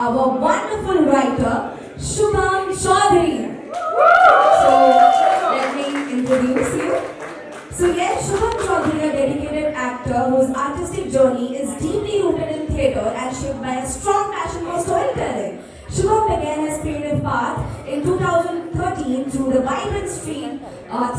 our wonderful writer, Shubham Chaudhary. So, let me introduce you. So, yes, Shubham Chaudhary, a dedicated actor whose artistic journey is deeply rooted in theatre and shaped by a strong passion for storytelling. Shubham began his creative path in 2013 through the vibrant street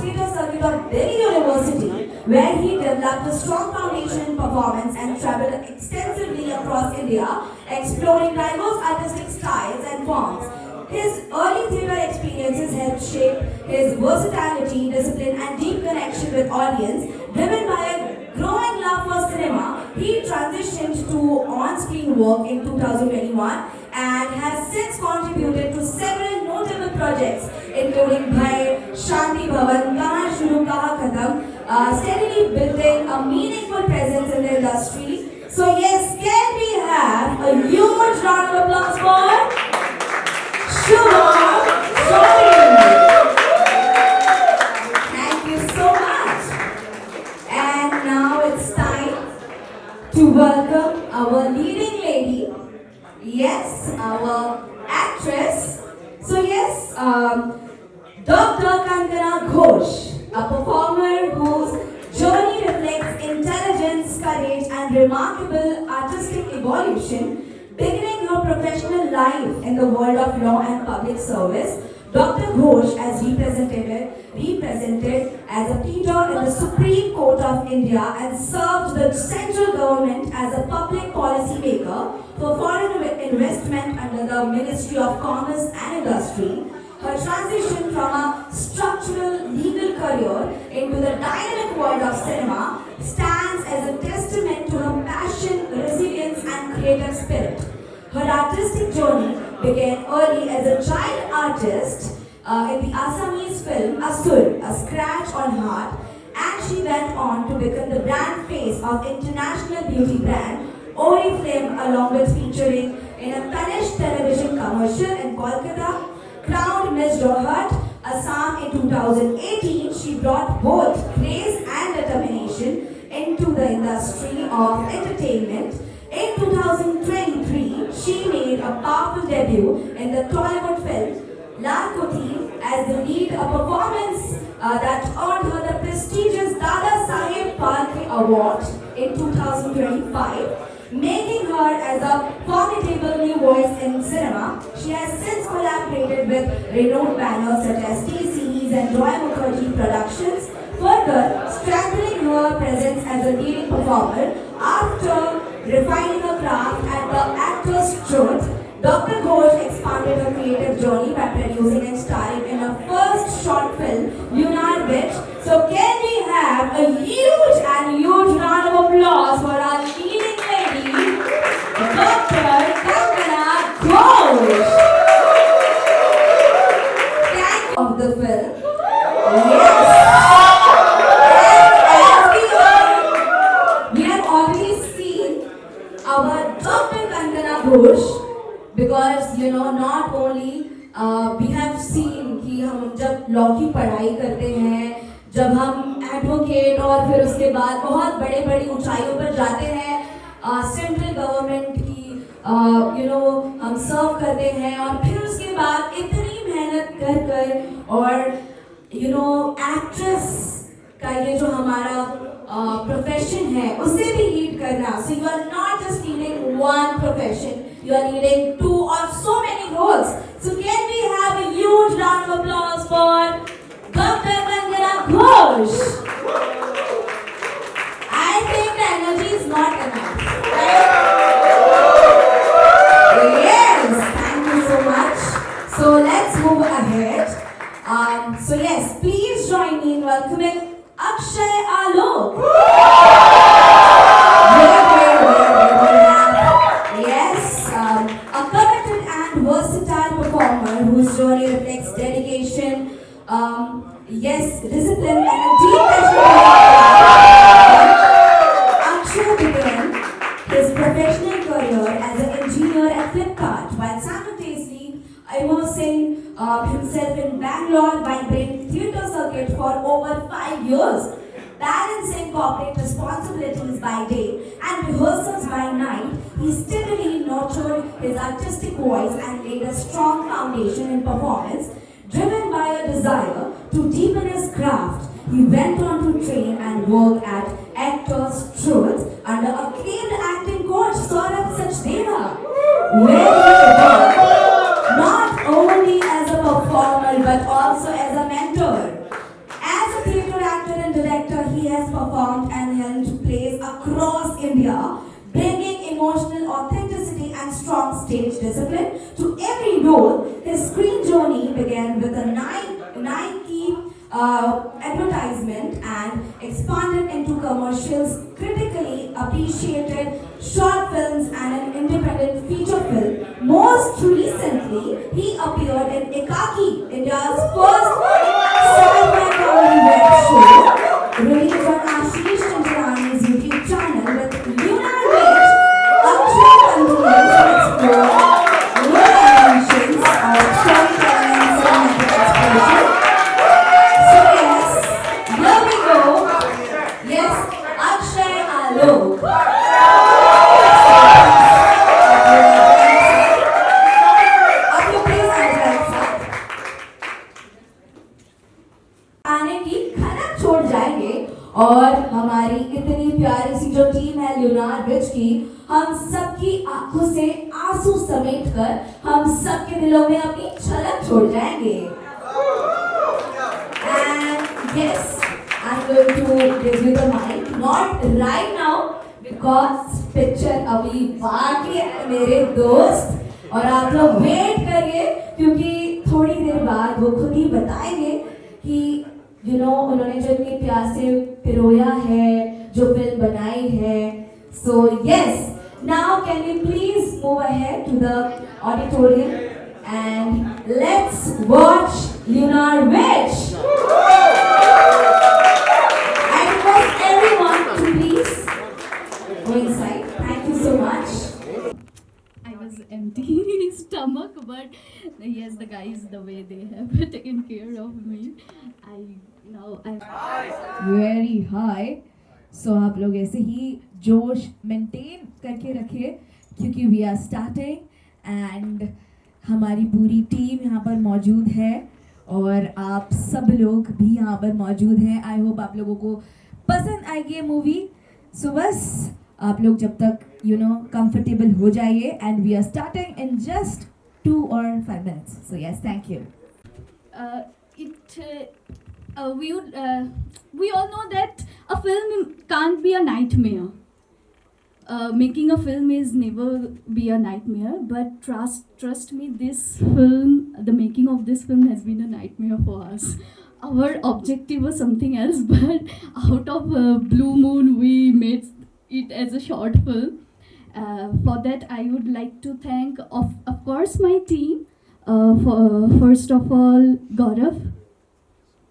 theatre circuit of Delhi University, where he developed a strong foundation in performance and traveled extensively across India, exploring diverse artistic styles and forms. His early theatre experiences helped shape his versatility, discipline, and deep connection with audience. Driven by a growing love for cinema, he transitioned to on-screen work in 2021 and has since contributed to several notable projects, including Bhai, Shanti Bhavan, Kahan Shuru Kahan Khatam, steadily building a meaningful presence in the industry. So yes, can we have a huge round of applause for Shubham Chaudhary? Thank you so much. And now it's time to welcome our leading lady. Yes, our actress. So yes, Dr. Kankana Ghosh, a performer whose journey reflects intelligence, courage, and remarkable artistic evolution. Beginning her professional life in the world of law and public service, Dr. Ghosh has represented as a pleader in the Supreme Court of India and served the central government as a public policy maker for foreign investment under the Ministry of Commerce and Industry. Her transition from a structural legal career into the dynamic world of cinema stands as a testament to her passion, resilience, and creative spirit. Her artistic journey began early as a child artist in the Assamese film Asur, A Scratch on Heart, and she went on to become the brand face of international beauty brand Oriflame, along with featuring in a Tanish television commercial in Kolkata. Crowned Miss Rohat, Assam in 2018, she brought both grace and determination into the industry of entertainment. In 2023, she made a powerful debut in the Tollywood film Lal Koti as the lead, a performance that earned her the prestigious Dada Saheb Phalke Award in 2025. Making her as a formidable new voice in cinema. She has since collaborated with renowned banners such as T-Series and Roy Mukherjee Productions, further strengthening her presence as a leading performer. After refining her craft at the Actors Truth, Dr. Ghosh expanded her creative journey by producing and starring in her first short film, Lunar Witch. So can we have a huge round of applause for our leading lady, Dr. Kankana Ghosh. Thank you of the film. Yes. And as we have already seen our Dr. Kankana Ghosh, because not only we have seen कि हम जब law की पढ़ाई करते हैं, जब हम advocate और फिर उसके बाद बहुत बड़े बड़ी ऊंचाइयों पर जाते हैं, सेंट्रल गवर्नमेंट की हम सर्व करते हैं और फिर उसके बाद इतनी मेहनत कर और एक्ट्रेस का ये जो हमारा प्रोफेशन है उसे भी लीड करना. So you are not just leading one profession, you are leading two or so many roles. So can we have a huge round of applause for Dr. Kankana Ghosh? I think the energy is not enough. Right? Yes, thank you so much. So let's move ahead. So yes, please join me in welcoming Akshay Alok. Yes, a committed and versatile performer whose journey reflects dedication, discipline, and a deep passion for Akshay began his professional career as an engineer at Flipkart while simultaneously immersing himself in Bangalore vibrant theatre circuit for over 5 years. Balancing corporate responsibilities by day and rehearsals by night, he steadily nurtured his artistic voice and laid a strong foundation in performance. Driven by a desire to deepen his craft, he went on to train and work at Actors Truth under acclaimed acting coach Saurabh Sachdeva, where he worked not only as a performer but also as a mentor. As a theatre actor and director, he has performed and helmed plays across India, bringing emotional authenticity and strong stage discipline to every role. His screen journey began with a Nike advertisement and expanded into commercials, critically appreciated short films, and an independent feature film. Most recently, he appeared in Ekaki, India's first sci-fi comedy web show, released on Ashish Chinchilani's YouTube channel with Lunar Witch. Akshay continues to explore new dimensions of storytelling and cinematic expression. So yes, here we go. Yes, Akshay Alok. आप लोग please आ जाए आने की खनक छोड़ जाएंगे और हमारी इतनी प्यारी सी जो टीम है ल्यूनार ब्रिज की, हम सबकी आंखों से आंसू समेट कर हम सबके दिलों में अपनी झलक छोड़ जाएंगे. And yes, I'm going to give you the mic, not right now because picture अभी बाकी है मेरे दोस्त, और आप लोग वेट करिए क्योंकि थोड़ी देर बाद वो खुद ही बताएंगे कि उन्होंने जो इतनी प्यार से पिरोया है, जो फिल्म बनाई है. So yes, now can we please move ahead to the auditorium and let's watch Lunar Witch. I request everyone to please go inside. Thank you so much. I was empty stomach, but yes, the guys, the way they have taken care of me, I'm Very high. So आप लोग ऐसे ही जोश maintain करके रखिए क्योंकि we are starting and हमारी पूरी team यहाँ पर मौजूद है और आप सब लोग भी यहाँ पर मौजूद हैं. आई होप आप लोगों को पसंद आएगी ये मूवी. सो बस आप लोग जब तक कंफर्टेबल हो जाइए and we are starting in just 2 or 5 minutes. So yes, thank you. We all know that a film can't be a nightmare. Making a film is never be a nightmare, but trust me, this film, the making of this film has been a nightmare for us. Our objective was something else, but out of Blue Moon, we made it as a short film. For that, I would like to thank, of course, my team. First of all, Gaurav,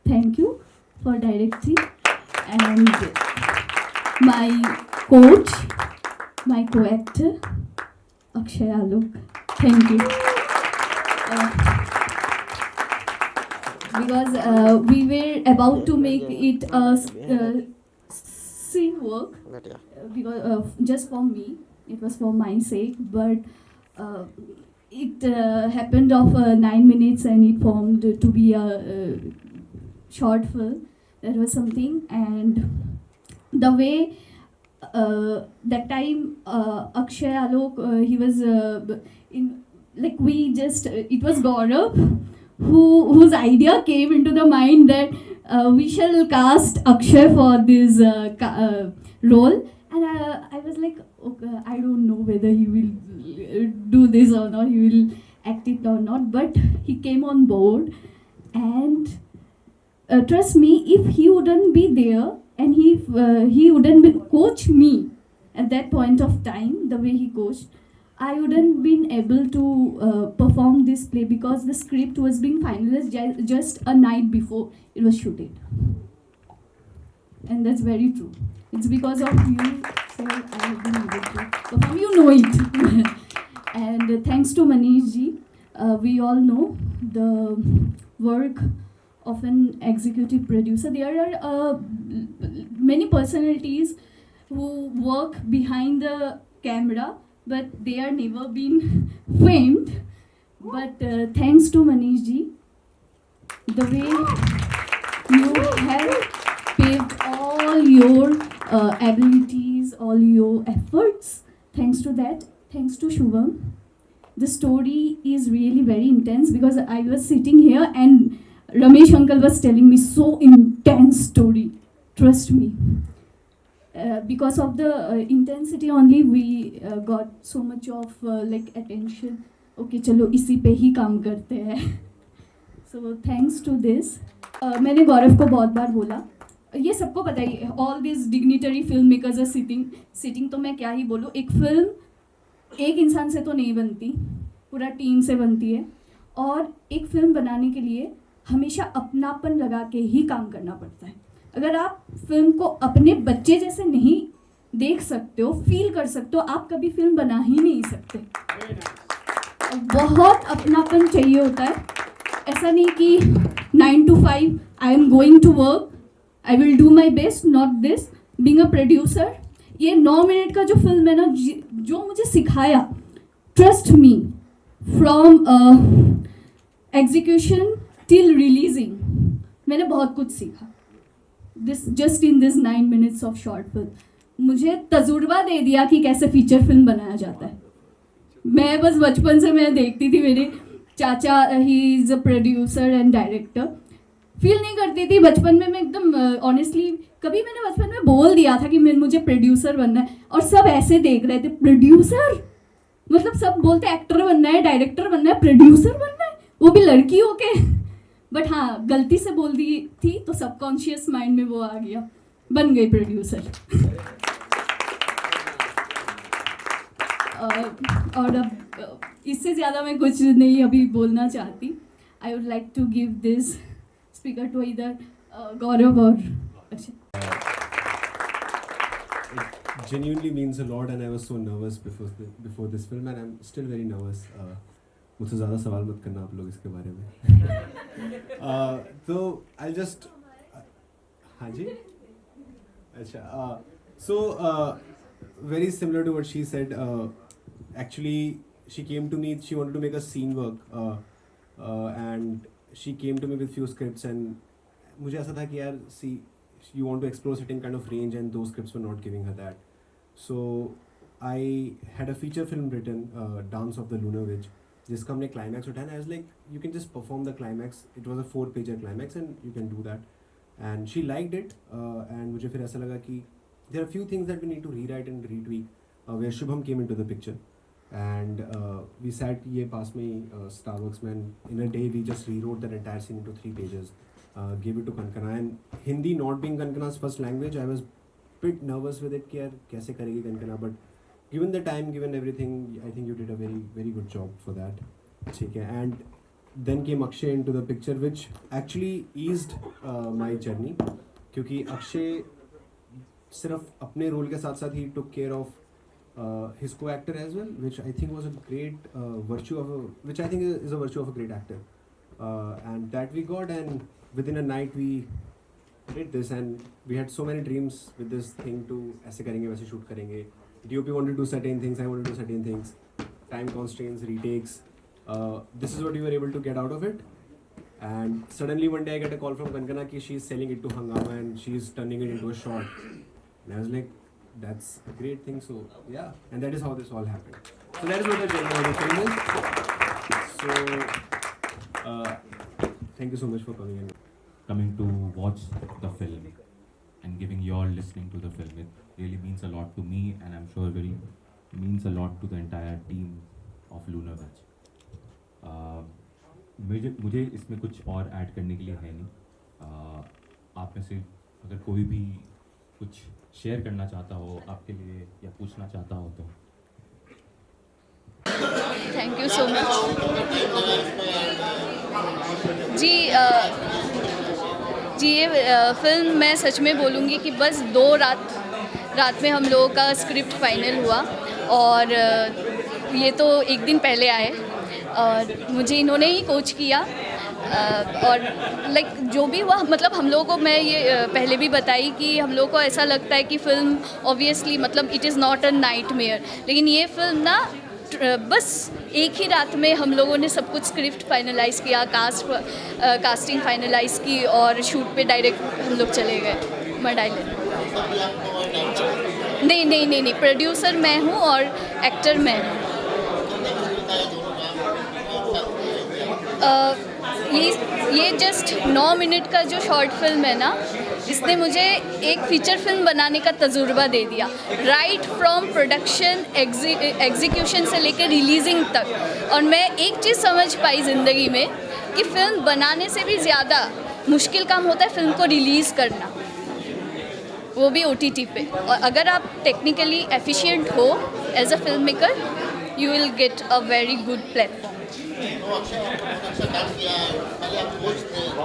thank you for directing, and my coach, my co-actor, Akshay Alok, thank you. Because we were about to make it a scene work, because just for me, it was for my sake, but it happened of 9 minutes and it formed to be a short film. That was something, and the way that time Akshay Alok he was in, like, we just it was Gaurav whose idea came into the mind that we shall cast Akshay for this role, and I was like, okay, I don't know whether he will do this or not, he will act it or not, but he came on board, and trust me, if he wouldn't be there and he wouldn't coach me at that point of time the way he coached, I wouldn't been able to perform this play, because the script was being finalized just a night before it was shooted. And that's very true. It's because of you, sir, I have been able to perform. You know it. And thanks to Manish ji, we all know the work of an executive producer. There are many personalities who work behind the camera, but they are never been famed. But thanks to Manish ji, the way you have paved all your abilities, all your efforts. Thanks to that, thanks to Shubham. The story is really very intense because I was sitting here and Ramesh uncle was telling me so intense story. Trust me. Because of the intensity only we got so much of like attention. Okay, चलो इसी पे ही काम करते हैं. So thanks to this. मैंने गौरव को बहुत बार बोला, ये सबको पता ही है, all this dignitary film makers are sitting, तो मैं क्या ही बोलूँ. एक फिल्म एक इंसान से तो नहीं बनती, पूरा टीम से बनती है. और एक फिल्म बनाने के लिए हमेशा अपनापन लगा के ही काम करना पड़ता है. अगर आप फिल्म को अपने बच्चे जैसे नहीं देख सकते हो, फील कर सकते हो, आप कभी फिल्म बना ही नहीं सकते. बहुत अपनापन चाहिए होता है. ऐसा नहीं कि 9 to 5 I am going to work, I will do my best, not this. Being a producer, ये 9 मिनट का जो फिल्म है ना, जो मुझे सिखाया, trust me, from execution till releasing, मैंने बहुत कुछ सीखा. This just in this 9 minutes of short film मुझे तजुर्बा दे दिया कि कैसे फीचर फिल्म बनाया जाता है. मैं बस बचपन से मैं देखती थी, मेरे चाचा he is a producer and director. Feel नहीं करती थी बचपन में. मैं एकदम ऑनेस्टली कभी मैंने बचपन में बोल दिया था कि मुझे प्रोड्यूसर बनना है, और सब ऐसे देख रहे थे, प्रोड्यूसर मतलब सब बोलते एक्टर बनना है, डायरेक्टर बनना है, प्रोड्यूसर बनना है, वो भी लड़की हो के. बट हाँ, गलती से बोल दी थी तो सबकॉन्शियस माइंड में वो आ गया, बन गई प्रोड्यूसर. और अब इससे ज़्यादा मैं कुछ नहीं अभी बोलना चाहती. I would like to give this speaker to इधर गौरव और Akshay. It genuinely means a lot, and I was so nervous before this film, and I'm still very nervous. मुझसे ज़्यादा सवाल मत करना आप लोग इसके बारे में. तो I'll just हाँ जी, अच्छा. So very similar to what she said. Actually, she came to me. She wanted to make a scene work, and she came to me with few scripts, and मुझे ऐसा था कि यार, see, you want to explore certain kind of range, and those scripts were not giving her that. So I had a feature film written, Dance of the Lunar Witch, जिसका हमने climax उठाया. I was like, you can just perform the climax. It was a 4-pager climax, and you can do that. And she liked it, and मुझे फिर ऐसा लगा कि there are few things that we need to rewrite and retweak, where Shubham came into the picture. And we sat ये पास में ही Starbucks में, and in a day we just rewrote that entire scene into 3 pages. Gave it to Kankana, and Hindi not being Kankana's first language, I was bit nervous with it कि यार कैसे करेगी Kankana, but given the time, given everything, I think you did a very very good job for that. ठीक है. And then came Akshay into the picture, which actually eased my journey, क्योंकि अक्षय सिर्फ अपने role के साथ साथ ही took care of his co-actor as well, which I think was a great virtue of which I think is a virtue of a great actor, and that we got, and within a night we did this, and we had so many dreams with this thing to ऐसे करेंगे वैसे shoot करेंगे. DOP wanted to do certain things, I wanted to do certain things, time constraints, retakes. This is what we were able to get out of it, and suddenly one day I get a call from Kankana कि she's selling it to Hungama and she's turning it into a short, and I was like, that's a great thing. So yeah, and that is how this all happened. So that is what the journey of the film is. So thank you so much for coming in. Coming to watch the film and giving your listening to the film, it really means a lot to me, and I'm sure very means a lot to the entire team of Lunar Witch. मुझे इसमें कुछ और add करने के लिए है नहीं. आप में से अगर कोई भी कुछ शेयर करना चाहता हो आपके लिए या पूछना चाहता हो तो. थैंक यू सो मच जी. ये फिल्म मैं सच में बोलूँगी कि बस 2 रात में हम लोगों का स्क्रिप्ट फाइनल हुआ, और ये तो एक दिन पहले आए. और मुझे इन्होंने ही कोच किया। और लाइक जो भी हुआ, मतलब हम लोगों को, मैं ये पहले भी बताई कि हम लोगों को ऐसा लगता है कि फ़िल्म ऑब्वियसली मतलब it is not a nightmare, लेकिन ये फिल्म ना बस एक ही रात में हम लोगों ने सब कुछ स्क्रिप्ट फाइनलाइज़ किया, कास्टिंग फाइनलाइज़ की और शूट पे डायरेक्ट हम लोग चले गए मड आइलैंड। नहीं, प्रोड्यूसर मैं हूँ और एक्टर मैं हूँ। ये जस्ट 9 मिनट का जो शॉर्ट फिल्म है ना, इसने मुझे एक फीचर फिल्म बनाने का तजुर्बा दे दिया, राइट फ्रॉम प्रोडक्शन, एग्जीक्यूशन से लेकर रिलीजिंग तक। और मैं एक चीज़ समझ पाई ज़िंदगी में कि फ़िल्म बनाने से भी ज़्यादा मुश्किल काम होता है फ़िल्म को रिलीज़ करना, वो भी OTT पे। और अगर आप टेक्निकली एफिशिएंट हो as a film maker, you will get a very good platform.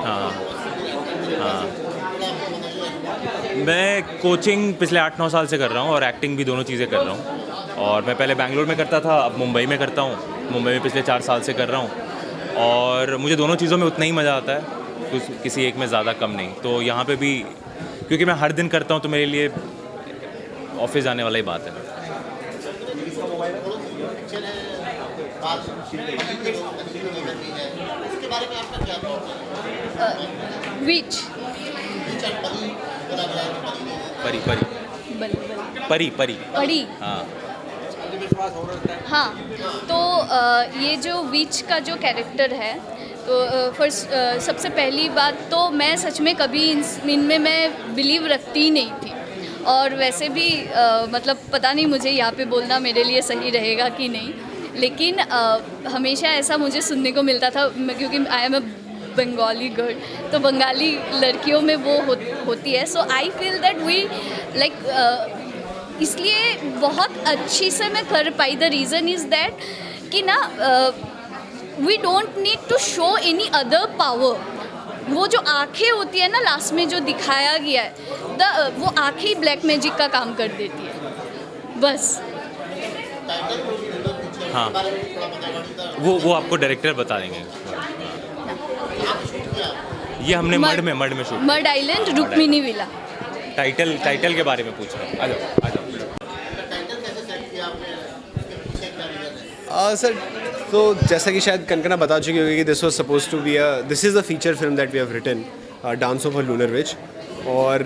हाँ, मैं कोचिंग पिछले 8-9 साल से कर रहा हूँ और एक्टिंग भी, दोनों चीज़ें कर रहा हूँ। और मैं पहले बैंगलोर में करता था, अब मुंबई में करता हूँ। मुंबई में पिछले 4 साल से कर रहा हूँ और मुझे दोनों चीज़ों में उतना ही मज़ा आता है, किसी एक में ज़्यादा कम नहीं। तो यहाँ पे भी क्योंकि मैं हर दिन करता हूँ तो मेरे लिए ऑफिस जाने वाला ही बात है। विच परी परी परी परी परी हाँ हाँ। तो ये जो विच का जो कैरेक्टर है, तो फर्स्ट सबसे पहली बात तो मैं सच में कभी इनमें मैं बिलीव रखती ही नहीं थी। और वैसे भी मतलब पता नहीं मुझे यहाँ पे बोलना मेरे लिए सही रहेगा कि नहीं, लेकिन हमेशा ऐसा मुझे सुनने को मिलता था, क्योंकि I am a Bengali girl, तो बंगाली लड़कियों में वो होती है। So I feel that we like इसलिए बहुत अच्छी से मैं कर पाई। द रीज़न इज़ दैट कि ना we don't need to show any other power. वो जो आँखें होती है ना लास्ट में जो दिखाया गया है, वो आँखें ही ब्लैक मैजिक का काम कर देती है बस। हाँ, वो आपको डायरेक्टर बता देंगे। ये हमने मड में shoot, mud island, Rukmini villa. Title के बारे में पूछ रहा हूँ। आ जाओ। सर, तो जैसा कि शायद कनकना बता चुकी होगी कि this was suppose to be this is a feature film that we have written, dance of a lunar witch. और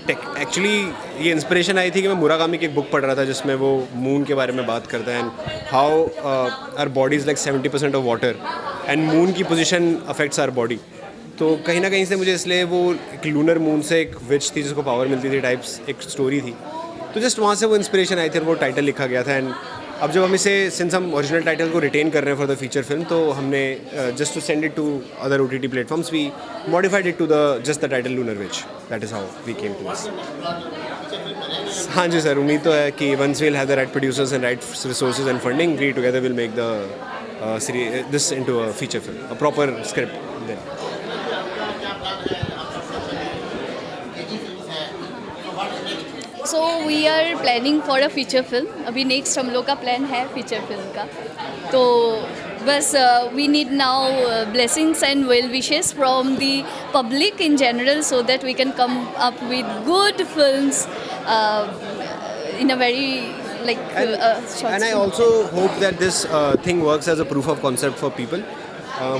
एक्चुअली ये इंस्पिरेशन आई थी कि मैं मुराकामी की एक बुक पढ़ रहा था जिसमें वो मून के बारे में बात करता है, and how our body is like 70% of water and moon की पोजीशन अफेक्ट्स आवर बॉडी। तो कहीं ना कहीं से मुझे इसलिए वो एक लूनर मून से एक विच थी जिसको पावर मिलती थी टाइप्स एक स्टोरी थी, तो जस्ट वहाँ से वो इंस्पिरेशन आई थी और वो टाइटल लिखा गया था। एंड अब जब हम इसे, सिंस हम ओरिजिनल टाइटल को रिटेन कर रहे हैं फॉर द फीचर फिल्म, तो हमने just to send it to other OTT platforms, we modified it to the just the title lunar witch. That is how we came to this. हाँ जी sir, उम्मीद तो है कि once we'll have the right producers and right resources and funding, we together will make the series this into a feature film, a proper script then. So we are planning for a feature film. अभी next हम लोग का plan है feature film का, तो बस we need now blessings and well wishes from the public in general, so that we can come up with good films in a very short. And I also hope that this thing works as a proof of concept for people.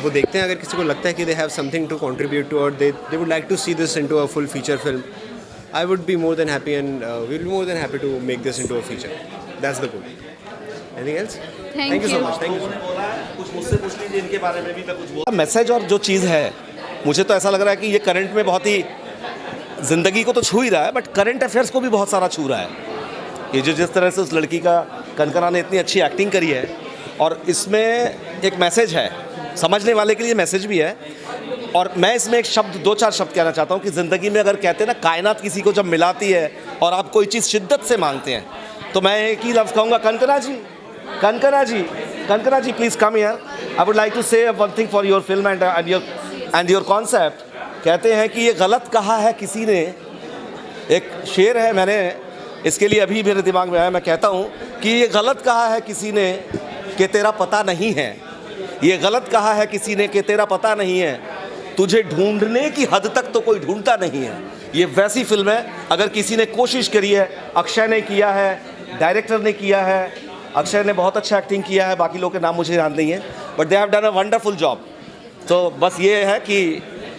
वो देखते हैं, अगर किसी को लगता है कि they have something to contribute to or they would like to see this into a full feature film, I would be more than happy and we'll be more than happy to make this into a feature. That's the goal. Anything else? Thank you so you. much. Thank you so much. कुछ मुझसे पूछ लीजिए इनके बारे में भी, मैं कुछ बोल। मैसेज और जो चीज़ है, मुझे तो ऐसा लग रहा है कि ये करंट में बहुत ही ज़िंदगी को तो छू ही रहा है, बट करंट अफेयर्स को भी बहुत सारा छू रहा है। ये जो जिस तरह से उस लड़की का कनकना ने इतनी अच्छी एक्टिंग करी है, और इसमें एक मैसेज है, समझने वाले के लिए मैसेज भी है। और मैं इसमें एक शब्द, 2-4 शब्द कहना चाहता हूँ कि ज़िंदगी में अगर कहते हैं ना, कायनात किसी को जब मिलाती है और आप कोई चीज़ शिद्दत से मांगते हैं, तो मैं एक ही लफ्ज़ कहूँगा, Kankana ji, Kankana ji, Kankana ji, please come here. I would like to say one thing for your film and your concept. कहते हैं कि ये गलत कहा है किसी ने, एक शेर है, मैंने इसके लिए अभी मेरे दिमाग में आया, मैं कहता हूँ कि ये गलत कहा है किसी ने कि तेरा पता नहीं है, ये गलत कहा है किसी ने कि तेरा पता नहीं है, तुझे ढूंढने की हद तक तो कोई ढूंढता नहीं है। ये वैसी फिल्म है, अगर किसी ने कोशिश करी है, अक्षय ने किया है, डायरेक्टर ने किया है, अक्षय ने बहुत अच्छा एक्टिंग किया है, बाकी लोगों के नाम मुझे याद नहीं है, but they have done a wonderful job. तो बस ये है कि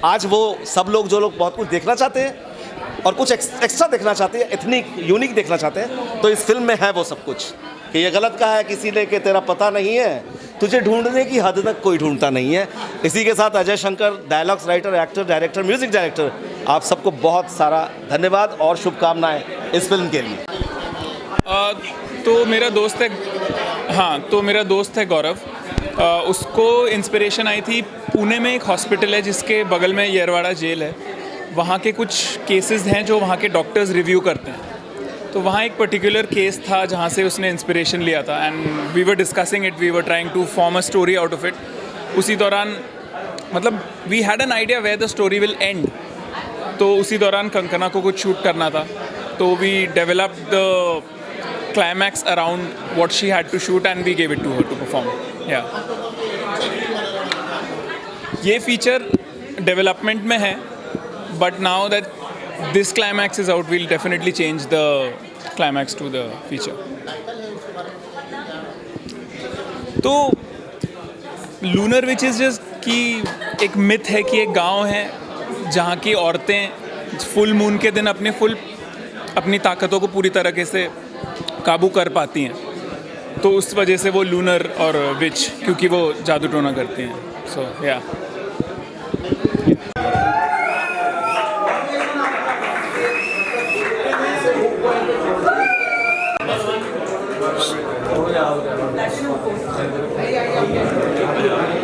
आज वो सब लोग जो लोग बहुत कुछ देखना चाहते हैं और कुछ एक्स्ट्रा देखना चाहते हैं, एथनिक यूनिक देखना चाहते हैं, तो इस फिल्म में है वो सब कुछ कि ये गलत कहा है किसी ने कि तेरा पता नहीं है, तुझे ढूंढने की हद तक कोई ढूंढता नहीं है। इसी के साथ Ajay Shankar, dialogues writer, actor, director, music director, आप सबको बहुत सारा धन्यवाद और शुभकामनाएं इस फिल्म के लिए। तो मेरा दोस्त है, हाँ, तो मेरा दोस्त है गौरव। उसको इंस्पिरेशन आई थी, पुणे में एक हॉस्पिटल है जिसके बगल में येरवाड़ा जेल है, वहाँ के कुछ केसेस हैं जो वहाँ के डॉक्टर्स रिव्यू करते हैं। तो वहाँ एक पर्टिकुलर केस था जहाँ से उसने इंस्पिरेशन लिया था, and we were discussing it, we were trying to form a story out of it. उसी दौरान मतलब we had an idea where the story will end, तो उसी दौरान कंगना को कुछ शूट करना था, तो we developed the climax around what she had to shoot and we gave it to her to perform. Yeah. ये फीचर डेवलपमेंट में है, but now that this climax is out, we'll definitely change the climax to the feature. तो lunar witches की एक myth है कि एक गांव है जहाँ की औरतें फुल मून के दिन अपनी ताकतों को पूरी तरीके से काबू कर पाती हैं, तो उस वजह से वो लूनर और विच, क्योंकि वो जादू टोना करती हैं। सो या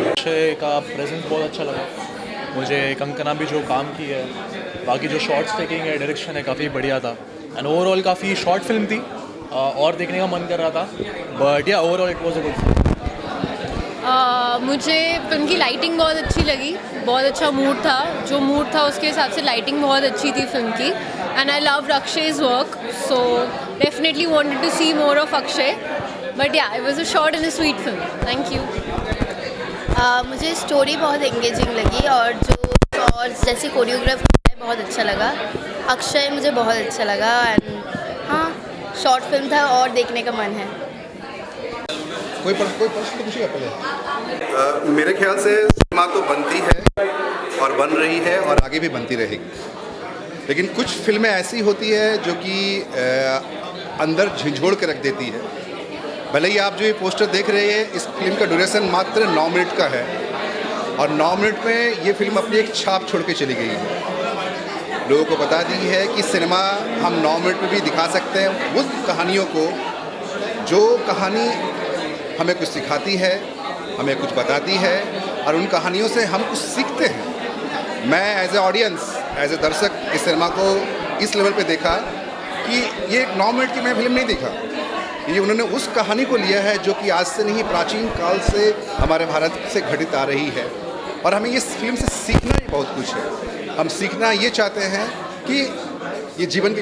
अक्षय का प्रेजेंस बहुत अच्छा लगा मुझे। कंगना भी जो काम की है, बाकी जो शॉर्ट्स टेकिंग है, डायरेक्शन है, काफ़ी बढ़िया था। एंड ओवरऑल काफ़ी शॉर्ट फिल्म थी और देखने का मन कर रहा था, बट या overall it was a good film. मुझे फिल्म की लाइटिंग बहुत अच्छी लगी, बहुत अच्छा मूड था, जो मूड था उसके हिसाब से लाइटिंग बहुत अच्छी थी फिल्म की। एंड आई लव अक्षय's work, so definitely wanted to see more of Akshay, but ya it was a short and a sweet film. Thank you. मुझे स्टोरी बहुत एंगेजिंग लगी और जैसे कोरियोग्राफ है बहुत अच्छा लगा। अक्षय मुझे बहुत अच्छा लगा एंड हाँ, शॉर्ट फिल्म था और देखने का मन है। कोई प्रश्न तो पूछिएगा पहले। मेरे ख्याल से सिनेमा तो बनती है और बन रही है और आगे भी बनती रहेगी, लेकिन कुछ फिल्में ऐसी होती है जो कि अंदर झिझोड़ के रख देती है। भले ही आप जो ये पोस्टर देख रहे हैं, इस फिल्म का ड्यूरेशन मात्र 9 मिनट का है और 9 मिनट में ये फिल्म अपनी एक छाप छोड़ के चली गई है। लोगों को बता दी है कि सिनेमा हम 9 मिनट में भी दिखा सकते हैं उस कहानियों को, जो कहानी हमें कुछ सिखाती है, हमें कुछ बताती है और उन कहानियों से हम कुछ सीखते हैं। मैं as a audience, as a दर्शक इस सिनेमा को इस लेवल पे देखा कि ये 9 मिनट की मैं फिल्म नहीं देखा, ये उन्होंने उस कहानी को लिया है जो कि आज से नहीं, प्राचीन काल से हमारे भारत से घटित आ रही है और हमें इस फिल्म से सीखना ही बहुत कुछ है। हम सीखना ये चाहते हैं कि ये जीवन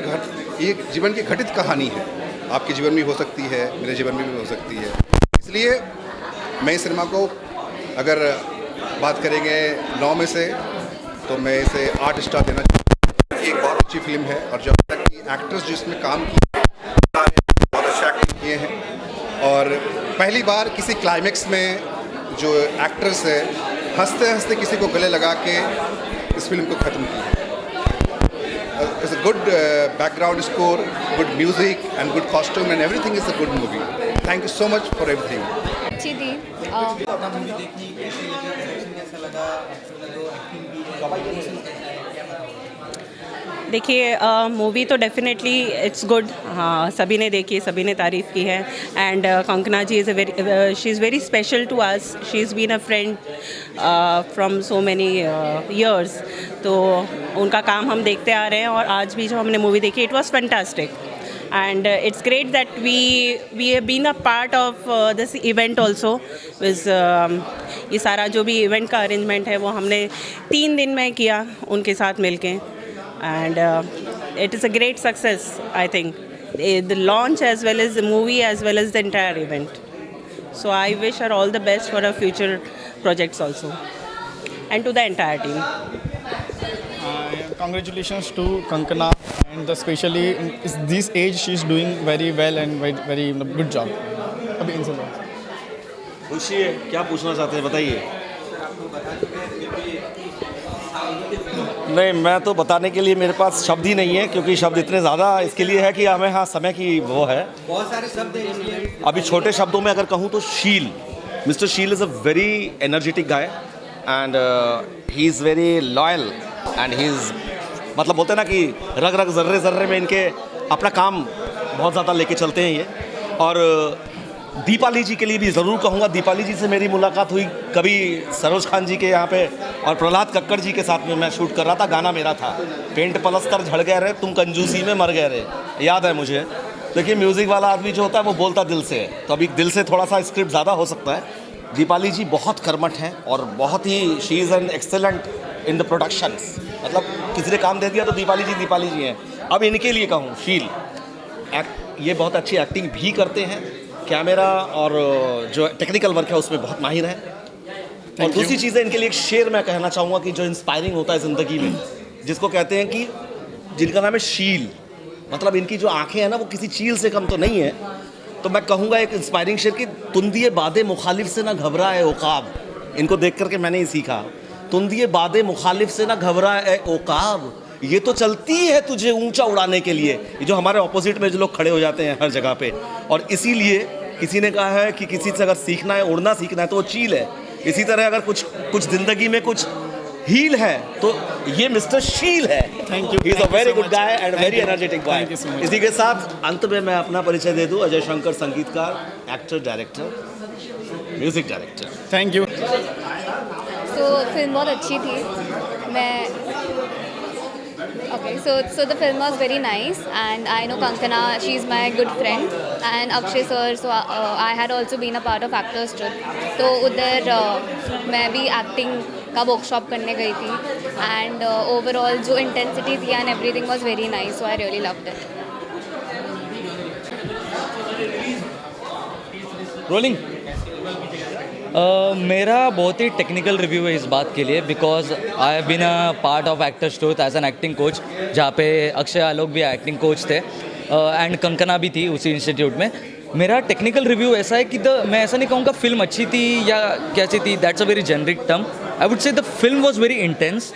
की घटित कहानी है, आपके जीवन में हो सकती है, मेरे जीवन में भी हो सकती है। इसलिए मैं इस सिनेमा को अगर बात करेंगे 9 में से तो मैं इसे 8 स्टार देना चाहूँगा। एक बहुत अच्छी फिल्म है और जब तक कि एक्टर्स जिसमें काम किए बहुत अच्छा एक्टिंग किए हैं और पहली बार किसी क्लाइमेक्स में जो एक्टर्स है हंसते हंसते किसी को गले लगा के इस फिल्म को ख़त्म किया। It's a good background score, good music and good costume and everything is a good movie. Thank you so much for everything. अच्छी थी। देखिए मूवी तो डेफिनेटली इट्स गुड, हाँ सभी ने देखी, सभी ने तारीफ़ की है and Kangana ji she is very special to us. She is been a friend from so many years, तो उनका काम हम देखते आ रहे हैं और आज भी जो हमने मूवी देखी it was fantastic and it's great that we have been a part of this event also. ये सारा जो भी इवेंट का अरेंजमेंट है वो हमने 3 दिन में किया उनके साथ मिलके and it is a great success, I think, the launch as well as the movie as well as the entire event. So I wish her all the best for her future projects also, and to the entire team. Congratulations to Kankana, and especially in this age she is doing very well and very good job. अभी इनसे लो। पूछिए क्या पूछना चाहते हैं, बताइए। नहीं, मैं तो बताने के लिए मेरे पास शब्द ही नहीं है, क्योंकि शब्द इतने ज़्यादा इसके लिए है कि हमें हाँ समय की वो है, बहुत सारे शब्द हैं इसलिए। अभी छोटे शब्दों में अगर कहूँ तो शील, मिस्टर शील is a very energetic guy and he is very loyal and he is, मतलब बोलते हैं ना कि रग रग जर्रे जर्रे में इनके अपना काम बहुत ज़्यादा लेके चलते हैं ये। और दीपाली जी के लिए भी ज़रूर कहूँगा, दीपाली जी से मेरी मुलाकात हुई कभी सरोज खान जी के यहाँ पे, और प्रहलाद कक्कड़ जी के साथ में मैं शूट कर रहा था, गाना मेरा था, पेंट पलस्तर झड़ गए रे तुम कंजूसी में मर गए रे, याद है मुझे। देखिए म्यूज़िक वाला आदमी जो होता है वो बोलता दिल से है, तो अभी दिल से थोड़ा सा स्क्रिप्ट ज़्यादा हो सकता है। दीपाली जी बहुत कर्मठ हैं और बहुत ही she is an excellent in the productions, मतलब किसी ने काम दे दिया तो दीपाली जी हैं। अब इनके लिए कहूँ शील ये बहुत अच्छी एक्टिंग भी करते हैं, कैमरा और जो टेक्निकल वर्क है उसमें बहुत माहिर है। और दूसरी चीज़ है, इनके लिए एक शेर मैं कहना चाहूँगा कि जो इंस्पायरिंग होता है ज़िंदगी में, जिसको कहते हैं कि जिनका नाम है शील, मतलब इनकी जो आंखें हैं ना वो किसी चील से कम तो नहीं है। तो मैं कहूँगा एक इंस्पायरिंग शेर कि तुंदिए बादे मुखालिफ से ना घबराए ओकाब, इनको देख करके मैंने ही सीखा, तुंदिए बादे मुखालिफ से ना घबराए ओकाब, ये तो चलती है तुझे ऊंचा उड़ाने के लिए। ये जो हमारे ऑपोजिट में जो लोग खड़े हो जाते हैं हर जगह पे, और इसीलिए किसी ने कहा है कि किसी से अगर सीखना है, उड़ना सीखना है तो वो चील है। इसी तरह अगर कुछ ज़िंदगी में कुछ हील है तो ये मिस्टर शील है। Thank you. He is a very good guy and very energetic boy. इसी के साथ अंत में मैं अपना परिचय दे दूं, अजय शंकर, संगीतकार, actor, director, music director. Thank you. तो फिल्म बहुत अच्छी थी। Okay, so the film was very nice, and I know Kankana, she is my good friend, and Akshay sir, so I had also been a part of Actors Trip. तो उधर मैं भी acting का workshop करने गई थी, and overall जो intensity थी and everything was very nice, so I really loved it. Rolling. मेरा बहुत ही टेक्निकल रिव्यू है इस बात के लिए, because I have been a part of actors truth as an acting coach, जहाँ पे अक्षय आलोक भी एक्टिंग कोच थे एंड कंकना भी थी उसी इंस्टीट्यूट में। मेरा टेक्निकल रिव्यू ऐसा है कि मैं ऐसा नहीं कहूँगा फिल्म अच्छी थी या कैसी थी, that's a very generic term. I would say the film was very intense,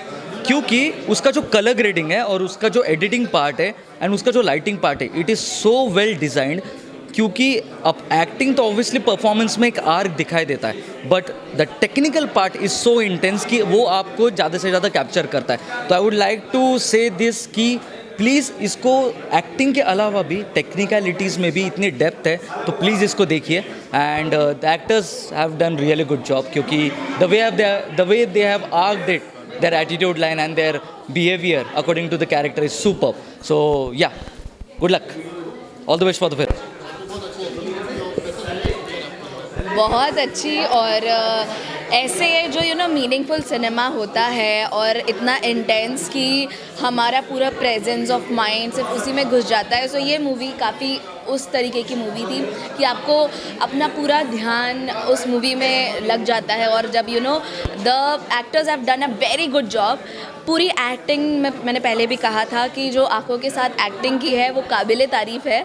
क्योंकि उसका जो कलर ग्रेडिंग है और उसका जो एडिटिंग पार्ट है एंड उसका जो लाइटिंग पार्ट है, it is so well designed. क्योंकि अब एक्टिंग तो ऑब्वियसली परफॉर्मेंस में एक आर्क दिखाई देता है, but the technical part is so intense कि वो आपको ज़्यादा से ज़्यादा कैप्चर करता है। तो आई वुड लाइक टू से दिस कि प्लीज़ इसको एक्टिंग के अलावा भी टेक्निकलिटीज़ में भी इतनी डेप्थ है, तो प्लीज़ इसको देखिए। And the actors have done really good job, क्योंकि the way they have arced it, their attitude line and their behavior according to the character is superb. So yeah, good luck, all the best for the film. बहुत अच्छी, और ऐसे जो meaningful cinema होता है और इतना इंटेंस कि हमारा पूरा प्रेजेंस ऑफ माइंड सिर्फ उसी में घुस जाता है। सो ये मूवी काफ़ी उस तरीके की मूवी थी कि आपको अपना पूरा ध्यान उस मूवी में लग जाता है। और जब the actors have done a very good job. पूरी एक्टिंग में मैंने पहले भी कहा था कि जो आंखों के साथ एक्टिंग की है वो काबिल तारीफ़ है।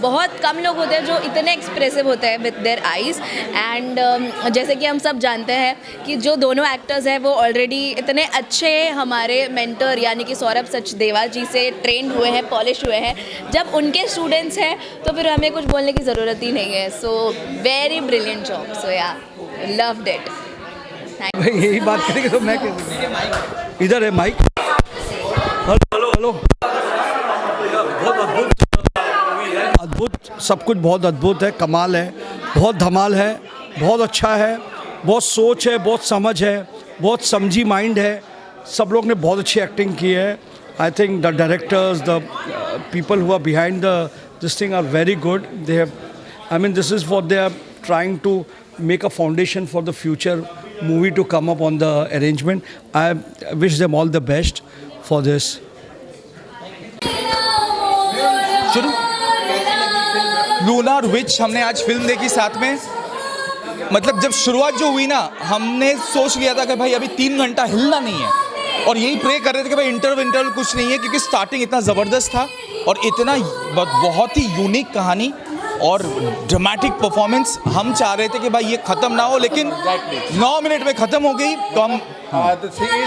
बहुत कम लोग होते हैं जो इतने एक्सप्रेसिव होते हैं विद देयर आइज़, एंड जैसे कि हम सब जानते हैं कि जो दोनों एक्टर्स हैं वो ऑलरेडी इतने अच्छे हमारे मेंटर यानी कि सौरभ सचदेवा जी से ट्रेंड हुए हैं, पॉलिश हुए हैं। जब उनके स्टूडेंट्स हैं तो फिर हमें कुछ बोलने की ज़रूरत ही नहीं है। सो वेरी ब्रिलियंट जॉब, सो या लव्ड इट। यही बात करेंगे तो मैं कैसे, इधर है माइक। Hello hello. बहुत अद्भुत, सब कुछ बहुत अद्भुत है, कमाल है, बहुत धमाल है, बहुत अच्छा है, बहुत सोच है, बहुत समझ है, बहुत समझी माइंड है। सब लोग ने बहुत अच्छी एक्टिंग की है। I think the directors, the people who are behind this thing are very good. They have, I mean this is what they are trying to make a foundation for the future movie to come up on the arrangement. I wish them all the best for this. Luna और विच हमने आज film देखी साथ में। मतलब जब शुरुआत जो हुई ना, हमने सोच लिया था कि भाई अभी 3 घंटा हिलना नहीं है, और यही प्रे कर रहे थे कि भाई इंटरवल कुछ नहीं है, क्योंकि स्टार्टिंग इतना ज़बरदस्त था और इतना बहुत ही यूनिक कहानी और ड्रामेटिक परफॉर्मेंस। हम चाह रहे थे कि भाई ये ख़त्म ना हो, लेकिन 9 मिनट में ख़त्म हो गई। तो हम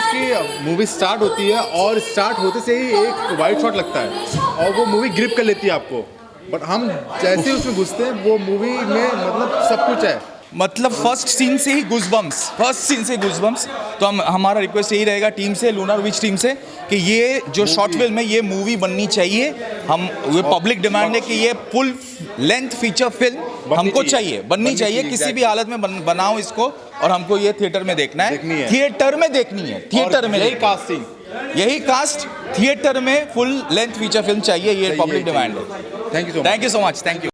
की मूवी स्टार्ट होती है और स्टार्ट होते से ही एक वाइड शॉट लगता है और वो मूवी ग्रिप कर लेती है आपको, बट हम जैसे ही उसमें घुसते हैं वो मूवी में मतलब सब कुछ है, मतलब फर्स्ट सीन से ही गूज़बम्प्स। तो हमारा रिक्वेस्ट यही रहेगा टीम से, लूना विच टीम से, कि ये जो शॉर्ट फिल्म है ये मूवी बननी चाहिए। हम ये पब्लिक डिमांड है कि ये फुल लेंथ फीचर फिल्म हमको चाहिए, बननी चाहिए, किसी भी हालत में बनाओ इसको, और हमको ये थिएटर में देखना है, थिएटर में देखनी है, थिएटर में। यही कास्ट थिएटर में फुल लेंथ फीचर फिल्म चाहिए, ये पब्लिक डिमांड है। Thank you so much. Thank you.